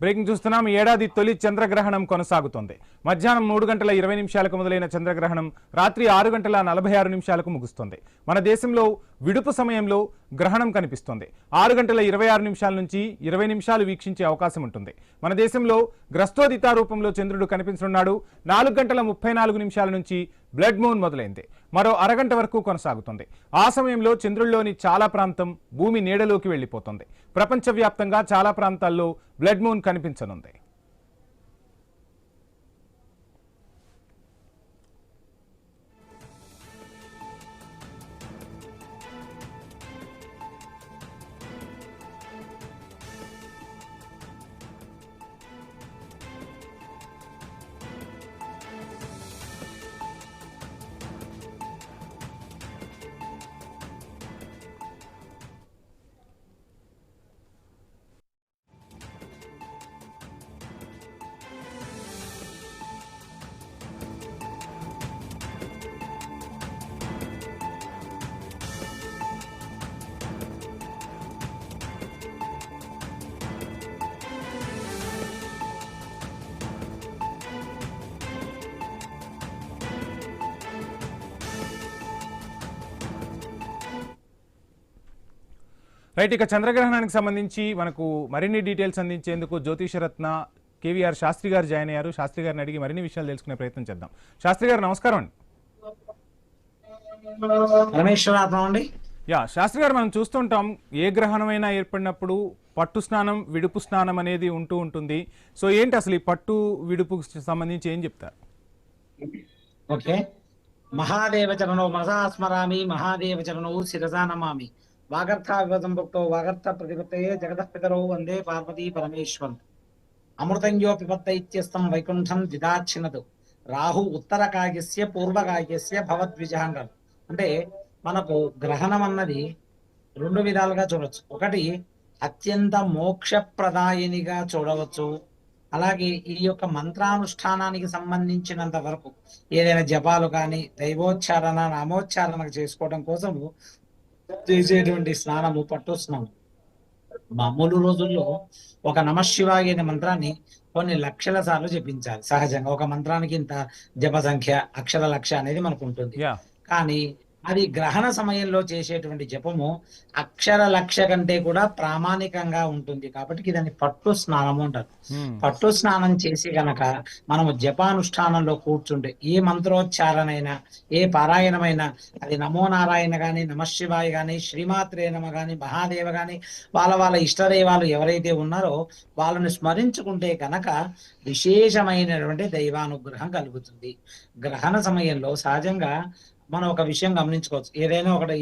Breaking చూస్తున్నాం. ఏడాది తొలి చంద్రగ్రహణం కొనసాగుతోంది. మధ్యాహ్నం 3:20 మొదలైన చంద్రగ్రహణం రాత్రి 6:46 ముగుస్తుంది. మన దేశంలో విడుపు సమయంలో గ్రహణం కనిపిస్తుంది. 6:26 నుంచి 20 నిమిషాలు వీక్షించే అవకాశం ఉంటుంది. మన దేశంలో గ్రస్తోదిత రూపంలో చంద్రుడు కనిపించనున్నాడు. 4:34 నుంచి బ్లడ్ మూన్ మొదలైంది. మరో అరగంట వరకు కొనసాగుతుంది. ఆ సమయంలో చంద్రుల్లోని చాలా ప్రాంతం భూమి నీడలోకి వెళ్లిపోతుంది. ప్రపంచవ్యాప్తంగా చాలా ప్రాంతాల్లో బ్లడ్ మూన్ కనిపించనుంది. రైట్, ఇక చంద్రగ్రహణానికి సంబంధించి మనకు మరిన్ని డీటెయిల్స్ అందించేందుకు జ్యోతిషరత్న కేవీఆర్ శాస్త్రి గారు జాయిన్ అయ్యారు. శాస్త్రి గారిని అడిగి మరిన్ని విషయాలు తెలుసుకునే ప్రయత్నం చేద్దాం. శాస్త్రి గారు నమస్కారం అండి. శాస్త్రి గారు, మనం చూస్తుంటాం ఏ గ్రహణమైనా ఏర్పడినప్పుడు పట్టు స్నానం, విడుపు స్నానం అనేది ఉంటూ ఉంటుంది. సో ఏంటి అసలు ఈ పట్టు విడుపు సంబంధించి ఏం చెప్తారు? ఓకే, మహాదేవ చరణో మనసా స్మరామి, మహాదేవ చరణో శిరసా నమామి. వాగర్థ విభజంభుక్తో వాగర్థ ప్రతిపత్తయే జగతః పితరౌ వందే పార్వతీ పరమేశ్వరం. అమృతంజో పిబత్త ఇత్యస్తం వైకుంఠం ద్విదాచ్చినదు. రాహు ఉత్తరకాయస్య పూర్వకాయస్య భవద్విజాంగం. అంటే మనకు గ్రహణం అన్నది రెండు విధాలుగా చూడవచ్చు. ఒకటి అత్యంత మోక్షప్రదాయినిగా చూడవచ్చు. అలాగే ఈ యొక్క మంత్రానుష్ఠానానికి సంబంధించినంత వరకు ఏదైనా జపాలు కానీ దైవోచ్చారణ నామోచ్చారణ చేసుకోవడం కోసం చేసేటువంటి స్నానము పట్టు స్నానం. మామూలు రోజుల్లో ఒక నమశివాయ అనే మంత్రాన్ని కొన్ని లక్షల సార్లు జపించాలి. సహజంగా ఒక మంత్రానికి ఇంత జప సంఖ్య, అక్షర లక్ష అనేది మనకు ఉంటుంది. కానీ అది గ్రహణ సమయంలో చేసేటువంటి జపము అక్షర లక్ష కంటే కూడా ప్రామాణికంగా ఉంటుంది. కాబట్టి దాన్ని పట్టు స్నానము అంటారు. పట్టు స్నానం చేసి గనక మనము జపానుష్ఠానంలో కూర్చుంటే ఏ మంత్రోచ్చారణైనా, ఏ పారాయణమైనా, అది నమో నారాయణ గాని, నమశివాయ గాని, శ్రీమాత్రే నమ గాని, మహాదేవ గాని, వాళ్ళ ఇష్టదైవాలు ఎవరైతే ఉన్నారో వాళ్ళని స్మరించుకుంటే కనుక విశేషమైనటువంటి దైవానుగ్రహం కలుగుతుంది. గ్రహణ సమయంలో సహజంగా మనం ఒక విషయం గమనించుకోవచ్చు. ఏదైనా ఒకటి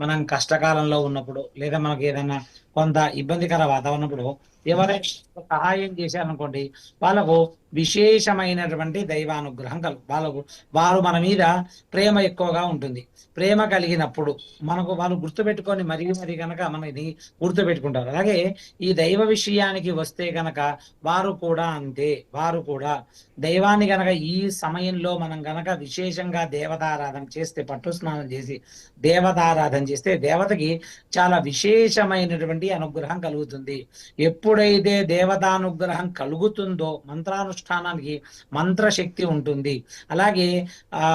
మనం కష్టకాలంలో ఉన్నప్పుడు, లేదా మనకు ఏదైనా కొంత ఇబ్బందికర వాతావరణంలో ఎవరైనా సహాయం చేశారనుకోండి, వాళ్ళకు విశేషమైనటువంటి దైవానుగ్రహం వారు మన మీద ప్రేమ ఎక్కువగా ఉంటుంది. ప్రేమ కలిగినప్పుడు మనకు వాళ్ళు గుర్తుపెట్టుకొని మరీ కనుక మనని గుర్తుపెట్టుకుంటారు. అలాగే ఈ దైవ విషయానికి వస్తే కనుక వారు కూడా అంతే. వారు కూడా దైవాన్ని గనక ఈ సమయంలో మనం గనక విశేషంగా దేవతారాధన చేస్తే, పట్టు స్నానం చేసి దేవతారాధన చేస్తే దేవతకి చాలా విశేషమైనటువంటి అనుగ్రహం కలుగుతుంది. ఎప్పుడైతే దేవతానుగ్రహం కలుగుతుందో మంత్రానుష్ఠానానికి మంత్రశక్తి ఉంటుంది. అలాగే ఆ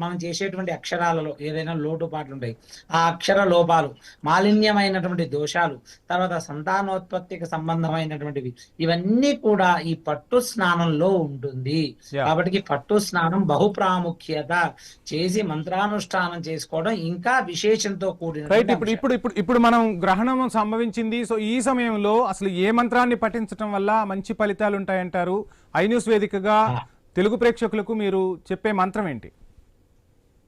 మనం చేసేటువంటి అక్షరాలలో ఏదైనా లోటుపాట్లు ఉంటాయి. ఆ అక్షర లోపాలు, మాలిన్యమైనటువంటి దోషాలు, తర్వాత సంతానోత్పత్తికి సంబంధమైనటువంటివి, ఇవన్నీ కూడా ఈ పట్టు స్నానంలో ఉంటుంది. కాబట్టి పట్టు స్నానం బహు ప్రాముఖ్యత చేసి మంత్రానుష్ఠానం చేసుకోవడం ఇంకా విశేషంతో కూడిన. ఇప్పుడు మనం గ్రహణం సంభవించింది. సో ఈ సమయంలో అసలు ఏ మంత్రాన్ని పఠించడం వల్ల మంచి ఫలితాలు ఉంటాయంటారు? ఐన్యూస్ వేదికగా తెలుగు ప్రేక్షకులకు మీరు చెప్పే మంత్రం ఏంటి?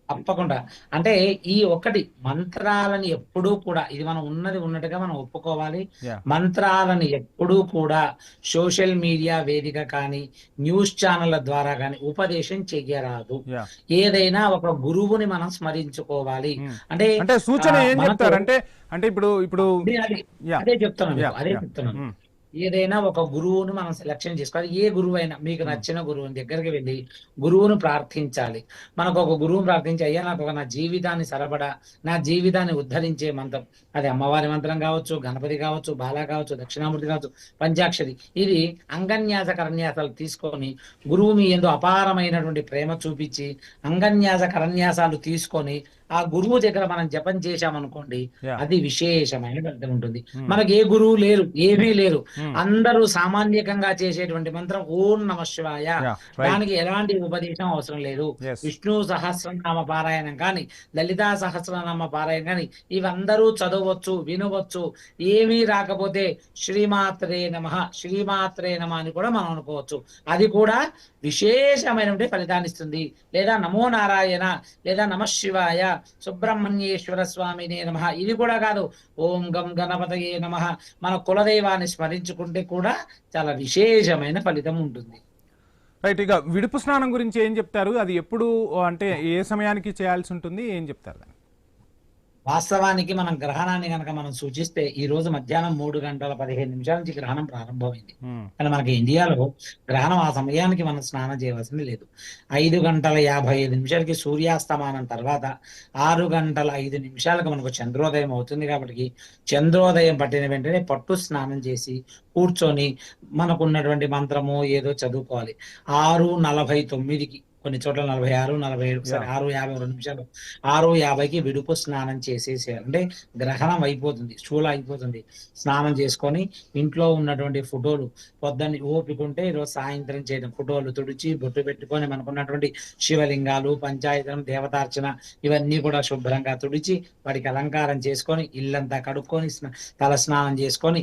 తప్పకుండా. అంటే ఈ ఒకటి మంత్రాలని ఎప్పుడూ కూడా, ఇది మనం ఉన్నట్టుగా మనం ఒప్పుకోవాలి. మంత్రాలను ఎప్పుడూ కూడా సోషల్ మీడియా వేదిక కానీ, న్యూస్ ఛానళ్ల ద్వారా కానీ ఉపదేశం చెయ్యరాదు. ఏదైనా ఒక గురువుని మనం స్మరించుకోవాలి. అంటే సూచన ఏం చెప్తారు? అంటే ఇప్పుడు అదే చెప్తున్నాను. ఏదైనా ఒక గురువును మనం సెలక్షన్ చేసుకోవాలి. ఏ గురువు అయినా మీకు నచ్చిన గురువుని దగ్గరికి వెళ్ళి గురువును ప్రార్థించాలి. మనకు ఒక గురువుని ప్రార్థించి, అయ్యా నాకు నా జీవితాన్ని సరపడా, నా జీవితాన్ని ఉద్ధరించే మంత్రం, అది అమ్మవారి మంత్రం కావచ్చు, గణపతి కావచ్చు, బాలా కావచ్చు, దక్షిణామూర్తి కావచ్చు, పంచాక్షరి, ఇది అంగన్యాస కరన్యాసాలు తీసుకొని గురువు మీ యందు అపారమైనటువంటి ప్రేమ చూపించి అంగన్యాస కరన్యాసాలు తీసుకొని ఆ గురువు దగ్గర మనం జపం చేశామనుకోండి, అది విశేషమైన ఫలితం ఉంటుంది. మనకి ఏ గురువు లేరు, ఏమీ లేరు, అందరూ సామాన్యకంగా చేసేటువంటి మంత్రం ఓం నమ శివాయ. దానికి ఎలాంటి ఉపదేశం అవసరం లేదు. విష్ణు సహస్రనామ పారాయణం కానీ, లలితా సహస్రనామ పారాయణం కానీ, ఇవందరూ చదవచ్చు, వినవచ్చు. ఏమీ రాకపోతే శ్రీమాత్రే నమ, శ్రీమాత్రే నమ అని కూడా మనం అనుకోవచ్చు. అది కూడా విశేషమైనటువంటి ఫలితాన్ని ఇస్తుంది. లేదా నమో నారాయణ, లేదా నమ శివాయ, సుబ్రహ్మణ్యేశ్వర స్వామినే నమ, ఇది కూడా కాదు, ఓం గం గణపతయే నమ, మన కులదైవాన్ని స్మరించుకుంటే కూడా చాలా విశేషమైన ఫలితం ఉంటుంది. రైట్. ఇక విడుపు స్నానం గురించి ఏం చెప్తారు? అది ఎప్పుడు, అంటే ఏ సమయానికి చేయాల్సి ఉంటుంది, ఏం చెప్తారు? వాస్తవానికి మనం గ్రహణాన్ని కనుక మనం సూచిస్తే ఈ రోజు మధ్యాహ్నం 3:15 నుంచి గ్రహణం ప్రారంభమైంది. కానీ మనకి ఇండియాలో గ్రహణం ఆ సమయానికి మనం స్నానం చేయవలసింది లేదు. 5:55 సూర్యాస్తమానం తర్వాత 6:05 మనకు చంద్రోదయం అవుతుంది. కాబట్టి చంద్రోదయం పట్టిన వెంటనే పట్టు స్నానం చేసి కూర్చొని మనకున్నటువంటి మంత్రము ఏదో చదువుకోవాలి. 6:49 కొన్ని చోట్ల 46, 47, సరే 6:52, 6:50కి విడుపు స్నానం చేసేసేయాలి. అంటే గ్రహణం అయిపోతుంది, శూల అయిపోతుంది. స్నానం చేసుకొని ఇంట్లో ఉన్నటువంటి ఫోటోలు పొద్దున్న ఓపిక ఉంటే ఈరోజు సాయంత్రం చేయడం, ఫోటోలు తుడిచి బొట్టు పెట్టుకొని మనకున్నటువంటి శివలింగాలు, పంచాయతనం, దేవతార్చన ఇవన్నీ కూడా శుభ్రంగా తుడిచి వాడికి అలంకారం చేసుకొని ఇల్లంతా కడుక్కొని తల స్నానం చేసుకొని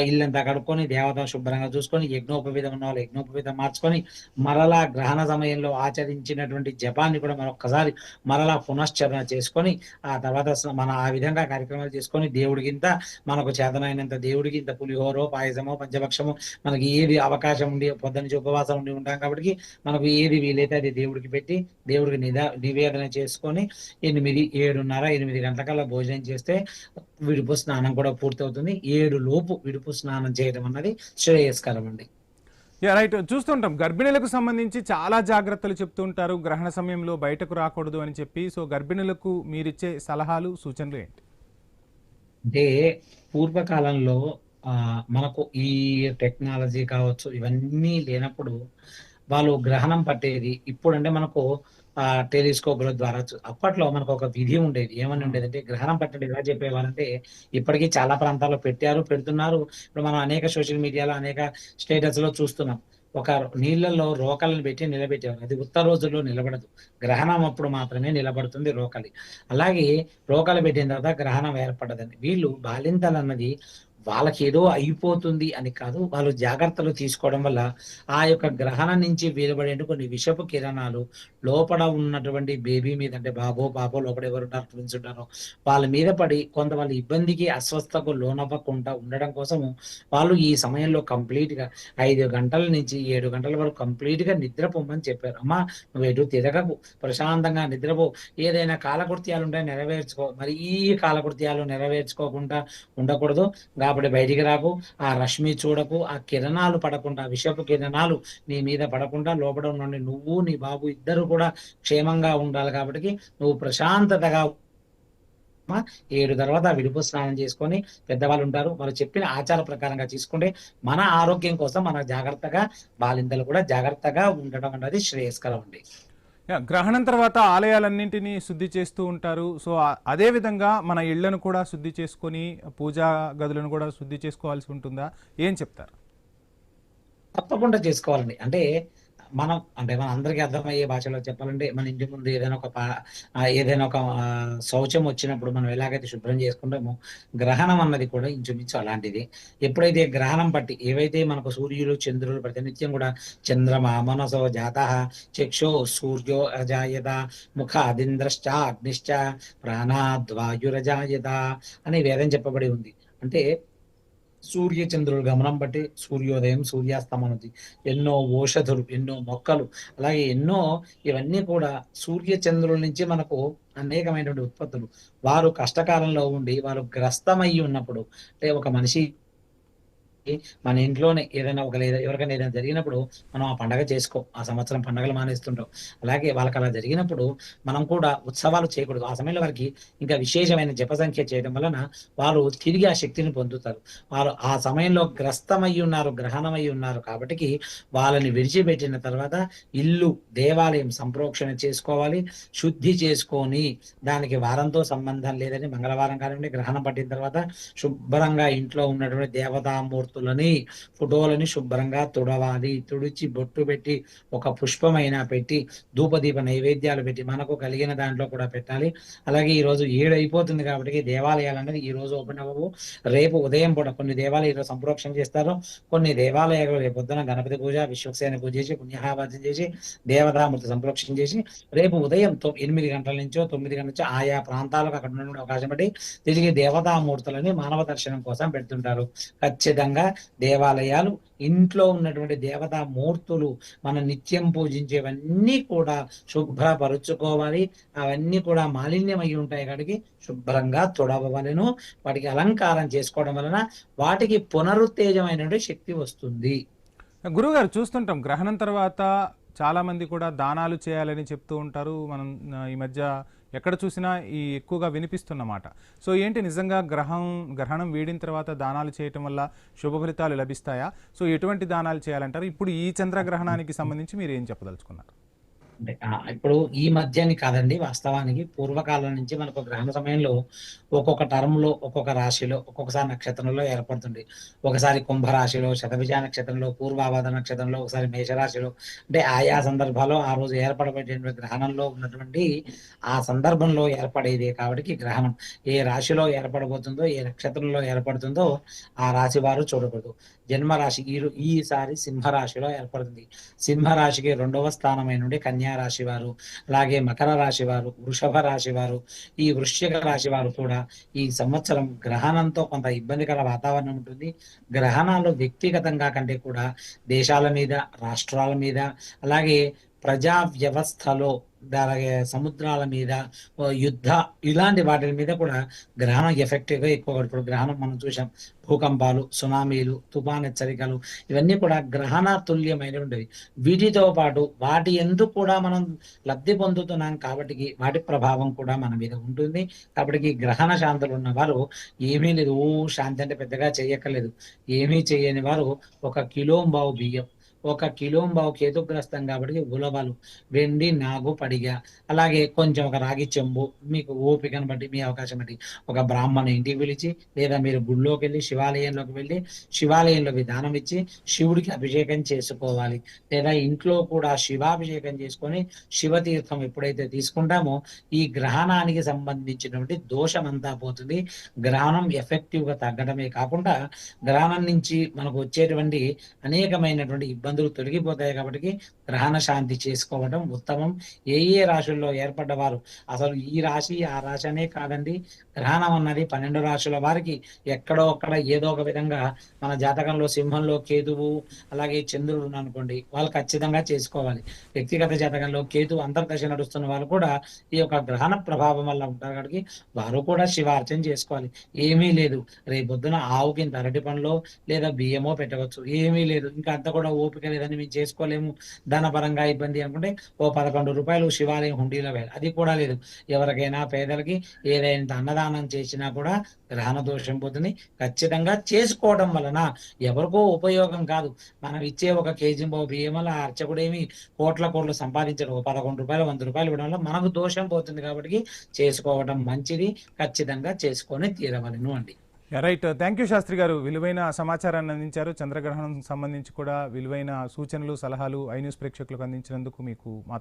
ఇల్లంతా కడుక్కొని దేవత శుభ్రంగా చూసుకొని యజ్ఞోపవీతం ఉన్న వాళ్ళు యజ్ఞోపవీతం మార్చుకొని మరలా గ్రహణ సమయంలో ఆచరించినటువంటి జపాన్ని కూడా మరొక్కసారి మరలా పునశ్చరణ చేసుకొని ఆ తర్వాత మన ఆ విధంగా కార్యక్రమాలు చేసుకొని దేవుడికి ఇంత మనకు చేతనైనంత దేవుడికి ఇంత పులిహోరో, పాయసమో, పంచభక్షమో మనకి ఏది అవకాశం ఉండి పొద్దున్నుంచి ఉపవాసం ఉండి ఉంటాం కాబట్టి మనకు ఏది వీలైతే అది దేవుడికి పెట్టి దేవుడికి నివేదన చేసుకొని 8, 7:30, 8 గంటలకల్లా భోజనం చేస్తే విడుపు స్నానం కూడా పూర్తవుతుంది. 7 లోపు విడుపు స్నానం చేయడం అన్నది శ్రేయస్కరం అండి. రైట్. చూస్తుంటాం గర్భిణులకు సంబంధించి చాలా జాగ్రత్తలు చెప్తూ ఉంటారు, గ్రహణ సమయంలో బయటకు రాకూడదు అని చెప్పి. సో గర్భిణులకు మీరిచ్చే సలహాలు, సూచనలు ఏంటి? అంటే పూర్వకాలంలో మనకు ఈ టెక్నాలజీ కావచ్చు ఇవన్నీ లేనప్పుడు వాళ్ళు గ్రహణం పట్టేది. ఇప్పుడు అంటే మనకు టెలిస్కోప్ల ద్వారా అప్పట్లో మనకు ఒక విధి ఉండేది. ఏమని ఉండేది అంటే గ్రహణం పట్టడం ఎలా చెప్పేవారంటే, ఇప్పటికీ చాలా ప్రాంతాల్లో పెట్టారు, పెడుతున్నారు. ఇప్పుడు మనం అనేక సోషల్ మీడియాలో అనేక స్టేటస్ లో చూస్తున్నాం. ఒక నీళ్ళల్లో రోకలను పెట్టి నిలబెట్టేవారు. అది ఉత్తర రోజుల్లో నిలబడదు, గ్రహణం అప్పుడు మాత్రమే నిలబడుతుంది రోకలి. అలాగే రోకలు పెట్టిన తర్వాత గ్రహణం ఏర్పడదని. వీళ్ళు బాలింతలు అన్నది వాళ్ళకి ఏదో అయిపోతుంది అని కాదు, వాళ్ళు జాగ్రత్తలు తీసుకోవడం వల్ల ఆ యొక్క గ్రహణం నుంచి వెలువడే కొన్ని విషపు కిరణాలు లోపల ఉన్నటువంటి బేబీ మీద, అంటే బాబో పాపో లోపల ఎవరుంటారు, ట్విన్స్ ఉంటారో వాళ్ళ మీద పడి కొంత వాళ్ళ ఇబ్బందికి అస్వస్థకు లోనవ్వకుండా ఉండడం కోసము వాళ్ళు ఈ సమయంలో కంప్లీట్ గా 5 గంటల నుంచి 7 గంటల వరకు కంప్లీట్ గా నిద్రపోమని చెప్పారు. అమ్మా నువ్వు ఎటు తిరగకు, ప్రశాంతంగా నిద్రపో, ఏదైనా కాలకృత్యాలు ఉంటే నెరవేర్చుకో. మరి ఈ కాలకృత్యాలు నెరవేర్చుకోకుండా ఉండకూడదు కాబట్టి బయటికి రాకు, ఆ రశ్మి చూడకు, ఆ కిరణాలు పడకుండా, విషపు కిరణాలు నీ మీద పడకుండా లోపల ఉండండి. నువ్వు నీ బాబు ఇద్దరు కూడా క్షేమంగా ఉండాలి. కాబట్టి నువ్వు ప్రశాంతతగా 7 తర్వాత విడుపు స్నానం చేసుకొని పెద్దవాళ్ళు ఉంటారు, వాళ్ళు చెప్పిన ఆచార ప్రకారంగా తీసుకుంటే మన ఆరోగ్యం కోసం మన జాగ్రత్తగా బాలింతలు కూడా జాగ్రత్తగా ఉండడం అన్నది శ్రేయస్కరం అండి. గ్రహణం తర్వాత ఆలయాలన్నింటినీ శుద్ధి చేస్తూ ఉంటారు. సో అదే విధంగా మన ఇళ్లను కూడా శుద్ధి చేసుకొని పూజా గదులను కూడా శుద్ధి చేసుకోవాల్సి ఉంటుందా? ఏం చెప్తారు? తప్పకుండా చేసుకోవాలండి. అంటే మనం అందరికీ అర్థమయ్యే భాషలో చెప్పాలంటే, మన ఇంటి ముందు ఏదైనా ఒక శౌచం వచ్చినప్పుడు మనం ఎలాగైతే శుభ్రం చేసుకుంటామో గ్రహణం అన్నది కూడా ఇంచుమించు అలాంటిది. ఎప్పుడైతే గ్రహణం పట్టి ఏవైతే మనకు సూర్యులు, చంద్రులు ప్రతినిత్యం కూడా చంద్రమా మనసో జాతః చక్షో సూర్యో అజాయత ముఖ అదింద్రశ్చ అగ్నిశ్చ ప్రాణాద్వాయురజాయత అనే వేదం చెప్పబడి ఉంది. అంటే సూర్య చంద్రుల గమనం బట్టి సూర్యోదయం, సూర్యాస్తమనం, ఎన్నో ఓషధులు, ఎన్నో మొక్కలు, అలాగే ఎన్నో ఇవన్నీ కూడా సూర్య చంద్రుల నుంచి మనకు అనేకమైనటువంటి ఉత్పత్తులు. వారు కష్టకాలంలో ఉండి వారు గ్రస్తమై ఉన్నప్పుడు, అంటే ఒక మనిషి మన ఇంట్లోనే ఏదైనా ఎవరికైనా ఏదైనా జరిగినప్పుడు మనం ఆ పండగ చేసుకోం. ఆ సంవత్సరం పండగలు మానేస్తుంటాం. అలాగే వాళ్ళకి అలా జరిగినప్పుడు మనం కూడా ఉత్సవాలు చేయకూడదు. ఆ సమయంలో వారికి ఇంకా విశేషమైన జప సంఖ్య చేయడం వలన వారు తిరిగి ఆ శక్తిని పొందుతారు. వారు ఆ సమయంలో గ్రస్తమై ఉన్నారు, గ్రహణమై ఉన్నారు కాబట్టికి వాళ్ళని విడిచిపెట్టిన తర్వాత ఇల్లు, దేవాలయం సంప్రోక్షణ చేసుకోవాలి. శుద్ధి చేసుకొని దానికి వారంతో సంబంధం లేదని మంగళవారం కానివ్వండి, గ్రహణం పట్టిన తర్వాత శుభ్రంగా ఇంట్లో ఉన్నటువంటి దేవతామూర్తులని, ఫోటోలని శుభ్రంగా తుడవాలి. తుడిచి బొట్టు పెట్టి, ఒక పుష్పమైనా పెట్టి, ధూపదీప నైవేద్యాలు పెట్టి, మనకు కలిగిన దాంట్లో కూడా పెట్టాలి. అలాగే ఈరోజు 7 అయిపోతుంది కాబట్టి దేవాలయాలు అనేది ఈ రోజు ఓపెన్ అవ్వవు. రేపు ఉదయం పూట కొన్ని దేవాలయాలు సంప్రోక్షణ చేస్తారు. కొన్ని దేవాలయాలు రేపు పొద్దున గణపతి పూజ, విశ్వక్సేన పూజ చేసి, పుణ్యాహవాచన చేసి, దేవతామూర్తి సంప్రోక్షణ చేసి, రేపు ఉదయం 8 గంటల నుంచో 9 గంటల నుంచో ఆయా ప్రాంతాలకు అక్కడ ఉన్న అవకాశం బట్టి తిరిగి దేవతామూర్తులని మానవ దర్శనం కోసం పెడుతుంటారు. ఖచ్చితంగా దేవాలయాలు, ఇంట్లో ఉన్నటువంటి దేవతా మూర్తులు, మనం నిత్యం పూజించేవన్నీ కూడా శుభ్రపరుచుకోవాలి. అవన్నీ కూడా మాలిన్యమై ఉంటాయి కాబట్టి శుభ్రంగా తుడవవలెను. వాటికి అలంకారం చేసుకోవడం వలన వాటికి పునరుత్తేజమైనటువంటి శక్తి వస్తుంది. గురువుగారు, చూస్తుంటాం గ్రహణం తర్వాత చాలా మంది కూడా దానాలు చేయాలని చెప్తూ ఉంటారు. మనం ఈ మధ్య ఎక్కడ చూసినా ఈ ఎక్కువగా వినిపిస్తున్నమాట. సో ఏంటి, నిజంగా గ్రహణం వీడిన తర్వాత దానాలు చేయటం వల్ల శుభ ఫలితాలు లభిస్తాయా? సో ఎటువంటి దానాలు చేయాలంటారు? ఇప్పుడు ఈ చంద్రగ్రహణానికి సంబంధించి మీరు ఏం చెప్పదలుచుకున్నారు? అంటే ఇప్పుడు ఈ మధ్యని కాదండి, వాస్తవానికి పూర్వకాలం నుంచి మనకు గ్రహణ సమయంలో ఒక్కొక్క టర్మ్‌లో, ఒక్కొక్క రాశిలో, ఒక్కొక్కసారి నక్షత్రంలో ఏర్పడుతుంది. ఒకసారి కుంభరాశిలో, శతభిజ నక్షత్రంలో, పూర్వాభాద్ర నక్షత్రంలో, ఒకసారి మేషరాశిలో, అంటే ఆయా సందర్భాల్లో ఆ రోజు ఏర్పడబడేటువంటి గ్రహణంలో ఉన్నటువంటి ఆ సందర్భంలో ఏర్పడేదే కాబట్టి గ్రహణం ఏ రాశిలో ఏర్పడబోతుందో, ఏ నక్షత్రంలో ఏర్పడుతుందో ఆ రాశి వారు చూడకూడదు. జన్మరాశి ఈసారి సింహరాశిలో ఏర్పడుతుంది. సింహరాశికి 2వ స్థానమైనటువంటి కన్యా రాశి వారు, అలాగే మకర రాశి వారు, వృషభ రాశి వారు, ఈ వృశ్చిక రాశి వారు కూడా ఈ సంవత్సరం గ్రహణంతో కొంత ఇబ్బందికర వాతావరణం ఉంటుంది. గ్రహణాలు వ్యక్తిగతంగా కంటే కూడా దేశాల మీద, రాష్ట్రాల మీద, అలాగే ప్రజా వ్యవస్థలో, అలాగే సముద్రాల మీద, యుద్ధ, ఇలాంటి వాటి మీద కూడా గ్రహణం ఎఫెక్టివ్గా ఎక్కువ. ఇప్పుడు గ్రహణం మనం చూసాం, భూకంపాలు, సునామీలు, తుఫాన్ హెచ్చరికలు, ఇవన్నీ కూడా గ్రహణ తుల్యమైనవి. వీటితో పాటు వాటి ఎందుకు కూడా మనం లబ్ధి పొందుతున్నాం కాబట్టి వాటి ప్రభావం కూడా మన మీద ఉంటుంది. కాబట్టి గ్రహణ శాంతులు ఉన్న వారు ఏమీ లేదు, శాంతి అంటే పెద్దగా చేయక్కర్లేదు. ఏమీ చేయని వారు 1 కిలోంబావు బియ్యం, 1 కిలోంబావు కేతుగ్రస్తం కాబట్టి ఉలవలు, వెండి నాగు పడిగ, అలాగే కొంచెం ఒక రాగి చెంబు, మీకు ఓపికను బట్టి, మీ అవకాశం బట్టి ఒక బ్రాహ్మణ ఇంటికి పిలిచి, లేదా మీరు గుళ్ళోకి వెళ్ళి శివాలయంలోకి వెళ్ళి శివాలయంలో విధానం ఇచ్చి శివుడికి అభిషేకం చేసుకోవాలి. లేదా ఇంట్లో కూడా శివాభిషేకం చేసుకొని శివతీర్థం ఎప్పుడైతే తీసుకుంటామో ఈ గ్రహణానికి సంబంధించినటువంటి దోషం అంతా పోతుంది. గ్రహణం ఎఫెక్టివ్గా తగ్గడమే కాకుండా గ్రహణం నుంచి మనకు వచ్చేటువంటి అనేకమైనటువంటి ఇబ్బందులు తొలగిపోతాయి. కాబట్టి గ్రహణ శాంతి చేసుకోవడం ఉత్తమం. ఏ రాశుల్లో ఏర్పడ్డవారు, అసలు ఈ రాశి ఆ రాశి అనే కాదండి, గ్రహణం అన్నది 12 రాశుల వారికి ఎక్కడో అక్కడ ఏదో ఒక విధంగా, మన జాతకంలో సింహంలో కేతువు, అలాగే చంద్రుడు అనుకోండి, వాళ్ళు ఖచ్చితంగా చేసుకోవాలి. వ్యక్తిగత జాతకంలో కేతు అంతర్దశ నడుస్తున్న వాళ్ళు కూడా ఈ యొక్క గ్రహణ ప్రభావం వల్ల ఉంటారు కాబట్టి వారు కూడా శివార్చన చేసుకోవాలి. ఏమీ లేదు, రేపొద్దున ఆవుకి ఇంత అరటి పండ్లో లేదా బియ్యమో పెట్టవచ్చు. ఏమీ లేదు, ఇంకా అంత కూడా ఓపిక లేదని మేము చేసుకోలేము, ధనపరంగా ఇబ్బంది అనుకుంటే ఓ 11 రూపాయలు శివాలయం హుండీలో వేయాలి. అది కూడా లేదు. ఎవరికైనా పేదలకి ఏదైనా అన్నదానం చేసినా కూడా గ్రహణ దోషం పోతుంది. ఖచ్చితంగా చేసుకోవడం వలన ఎవరికో ఉపయోగం కాదు. మనం ఇచ్చే 1 కేజీ బియ్యం వల్ల ఆ అర్చకుడేమి కోట్ల సంపాదించడు. 11 రూపాయలు 100 రూపాయలు ఇవ్వడం వల్ల మనకు దోషం పోతుంది. కాబట్టి చేసుకోవడం మంచిది. ఖచ్చితంగా చేసుకొని తీరవలను అండి. రైట్. థ్యాంక్ యూ శాస్త్రి గారు, విలువైన సమాచారాన్ని అందించారు. చంద్రగ్రహణం సంబంధించి కూడా విలువైన సూచనలు, సలహాలు ఐ న్యూస్ ప్రేక్షకులకు అందించినందుకు మీకు మా